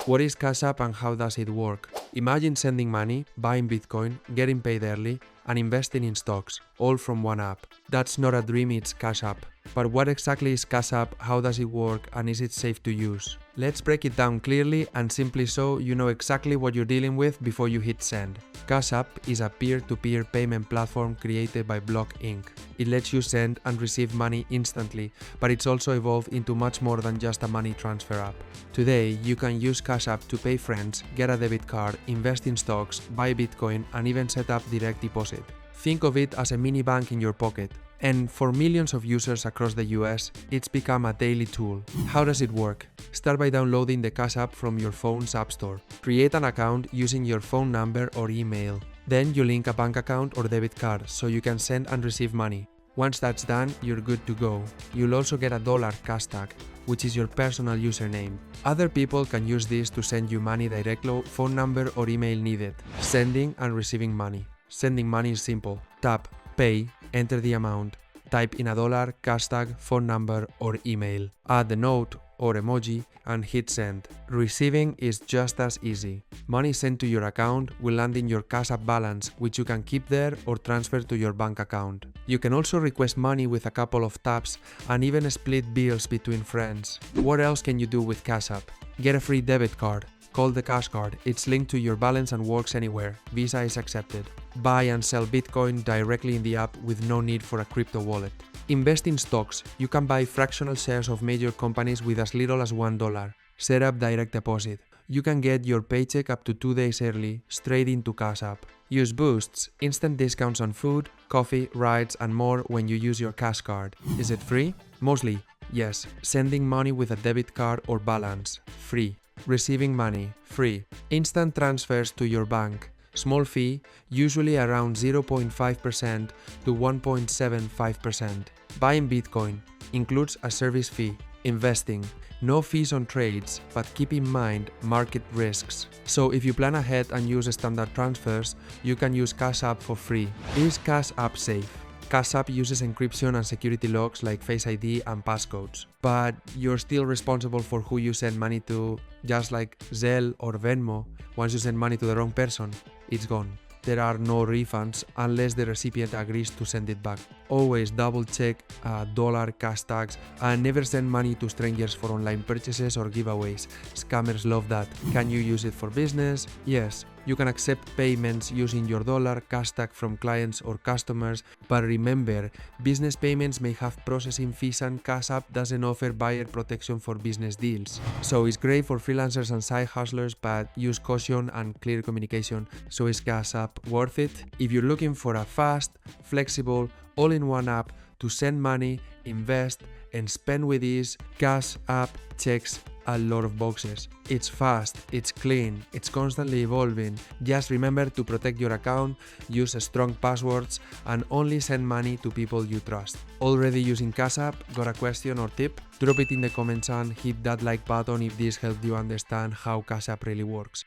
What is Cash App and how does it work? Imagine sending money, buying Bitcoin, getting paid early, and investing in stocks, all from one app. That's not a dream, it's Cash App. But what exactly is Cash App, how does it work, and is it safe to use? Let's break it down clearly and simply so you know exactly what you're dealing with before you hit send. Cash App is a peer-to-peer payment platform created by Block Inc. It lets you send and receive money instantly, but it's also evolved into much more than just a money transfer app. Today, you can use Cash App to pay friends, get a debit card, invest in stocks, buy Bitcoin, and even set up direct deposit. Think of it as a mini bank in your pocket. And for millions of users across the US, it's become a daily tool. How does it work? Start by downloading the Cash App from your phone's app store. Create an account using your phone number or email. Then you link a bank account or debit card so you can send and receive money. Once that's done, you're good to go. You'll also get a $Cashtag, which is your personal username. Other people can use this to send you money directly, phone number or email needed. Sending and receiving money. Sending money is simple. Tap, pay, enter the amount, type in a $Cashtag, phone number or email. Add the note or emoji and hit send. Receiving is just as easy. Money sent to your account will land in your Cash App balance, which you can keep there or transfer to your bank account. You can also request money with a couple of taps and even split bills between friends. What else can you do with Cash App? Get a free debit card. Called the Cash Card. It's linked to your balance and works anywhere. Visa is accepted. Buy and sell Bitcoin directly in the app with no need for a crypto wallet. Invest in stocks. You can buy fractional shares of major companies with as little as $1. Set up direct deposit. You can get your paycheck up to 2 days early, straight into Cash App. Use boosts, instant discounts on food, coffee, rides, and more when you use your Cash Card. Is it free? Mostly, yes. Sending money with a debit card or balance, free. Receiving money, free. Instant transfers to your bank. Small fee, usually around 0.5% to 1.75%. Buying Bitcoin includes a service fee. Investing, no fees on trades, but keep in mind market risks. So if you plan ahead and use standard transfers, you can use Cash App for free. Is Cash App safe? Cash App uses encryption and security locks like Face ID and passcodes, but you're still responsible for who you send money to, just like Zelle or Venmo. Once you send money to the wrong person, it's gone. There are no refunds unless the recipient agrees to send it back. Always double check $Cashtags and never send money to strangers for online purchases or giveaways. Scammers love that. Can you use it for business? Yes. You can accept payments using your $Cashtag from clients or customers, but remember, business payments may have processing fees and Cash App doesn't offer buyer protection for business deals. So it's great for freelancers and side hustlers, but use caution and clear communication. So is Cash App worth it? If you're looking for a fast, flexible, all-in-one app to send money, invest, and spend with ease, Cash App checks a lot of boxes. It's fast, it's clean, it's constantly evolving. Just remember to protect your account, use strong passwords, and only send money to people you trust. Already using Cash App? Got a question or tip? Drop it in the comments and hit that like button if this helped you understand how Cash App really works.